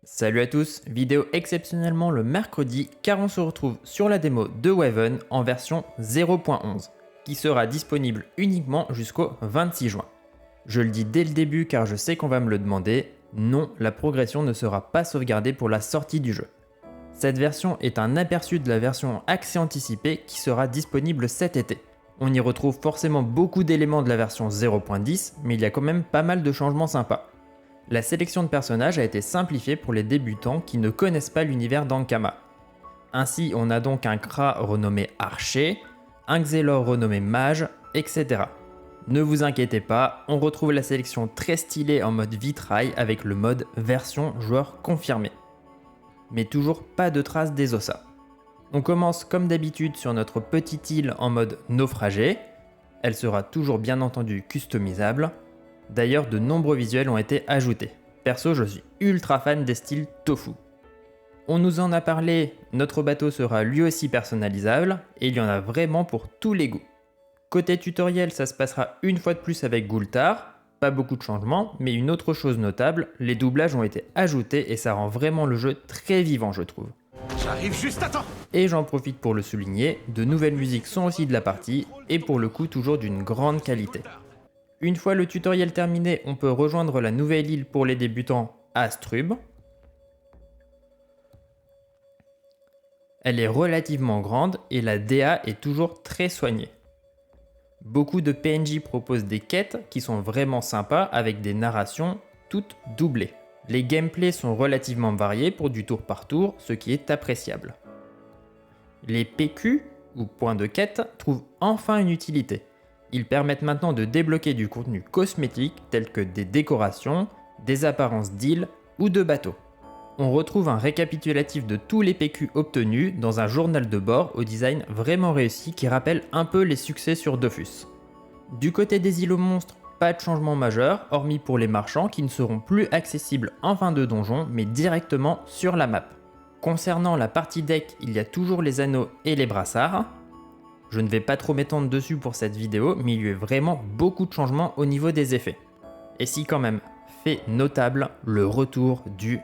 Salut à tous, vidéo exceptionnellement le mercredi car on se retrouve sur la démo de Waven en version 0.11 qui sera disponible uniquement jusqu'au 26 juin. Je le dis dès le début car je sais qu'on va me le demander, non, la progression ne sera pas sauvegardée pour la sortie du jeu. Cette version est un aperçu de la version accès anticipé qui sera disponible cet été. On y retrouve forcément beaucoup d'éléments de la version 0.10 mais il y a quand même pas mal de changements sympas. La sélection de personnages a été simplifiée pour les débutants qui ne connaissent pas l'univers d'Ankama. Ainsi, on a donc un Kra renommé Archer, un Xelor renommé Mage, etc. Ne vous inquiétez pas, on retrouve la sélection très stylée en mode vitrail avec le mode version joueur confirmé. Mais toujours pas de traces des Ossa. On commence comme d'habitude sur notre petite île en mode naufragé. Elle sera toujours bien entendu customisable. D'ailleurs, de nombreux visuels ont été ajoutés. Perso, je suis ultra fan des styles tofu. On nous en a parlé, notre bateau sera lui aussi personnalisable, et il y en a vraiment pour tous les goûts. Côté tutoriel, ça se passera une fois de plus avec Gultar, pas beaucoup de changements, mais une autre chose notable, les doublages ont été ajoutés et ça rend vraiment le jeu très vivant je trouve. J'arrive juste à temps. Et j'en profite pour le souligner, de nouvelles musiques sont aussi de la partie, et pour le coup toujours d'une grande qualité. Une fois le tutoriel terminé, on peut rejoindre la nouvelle île pour les débutants, Astrub. Elle est relativement grande et la DA est toujours très soignée. Beaucoup de PNJ proposent des quêtes qui sont vraiment sympas avec des narrations toutes doublées. Les gameplays sont relativement variés pour du tour par tour, ce qui est appréciable. Les PQ, ou points de quête, trouvent enfin une utilité. Ils permettent maintenant de débloquer du contenu cosmétique tel que des décorations, des apparences d'îles ou de bateaux. On retrouve un récapitulatif de tous les PQ obtenus dans un journal de bord au design vraiment réussi qui rappelle un peu les succès sur Dofus. Du côté des îlots monstres, pas de changement majeur, hormis pour les marchands qui ne seront plus accessibles en fin de donjon mais directement sur la map. Concernant la partie deck, il y a toujours les anneaux et les brassards. Je ne vais pas trop m'étendre dessus pour cette vidéo, mais il y a eu vraiment beaucoup de changements au niveau des effets. Et si quand même, fait notable, le retour du...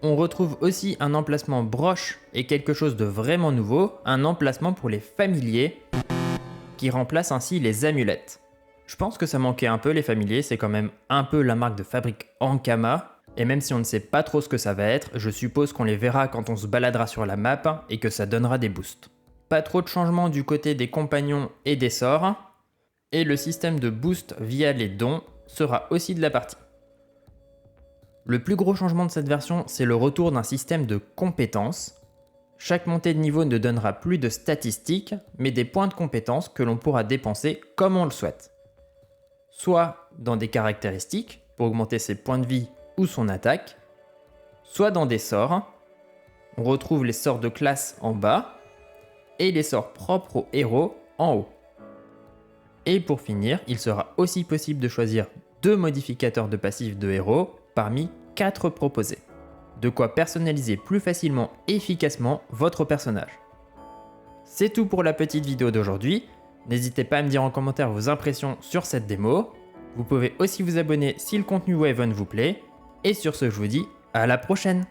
On retrouve aussi un emplacement broche et quelque chose de vraiment nouveau, un emplacement pour les familiers, qui remplace ainsi les amulettes. Je pense que ça manquait un peu les familiers, c'est quand même un peu la marque de fabrique Ankama, et même si on ne sait pas trop ce que ça va être, je suppose qu'on les verra quand on se baladera sur la map et que ça donnera des boosts. Pas trop de changements du côté des compagnons et des sorts, et le système de boost via les dons sera aussi de la partie. Le plus gros changement de cette version, c'est le retour d'un système de compétences. Chaque montée de niveau ne donnera plus de statistiques, mais des points de compétences que l'on pourra dépenser comme on le souhaite. Soit dans des caractéristiques, pour augmenter ses points de vie ou son attaque, soit dans des sorts. On retrouve les sorts de classe en bas, et les sorts propres aux héros en haut. Et pour finir, il sera aussi possible de choisir 2 modificateurs de passif de héros parmi 4 proposés. De quoi personnaliser plus facilement et efficacement votre personnage. C'est tout pour la petite vidéo d'aujourd'hui. N'hésitez pas à me dire en commentaire vos impressions sur cette démo. Vous pouvez aussi vous abonner si le contenu Waven vous plaît. Et sur ce, je vous dis à la prochaine!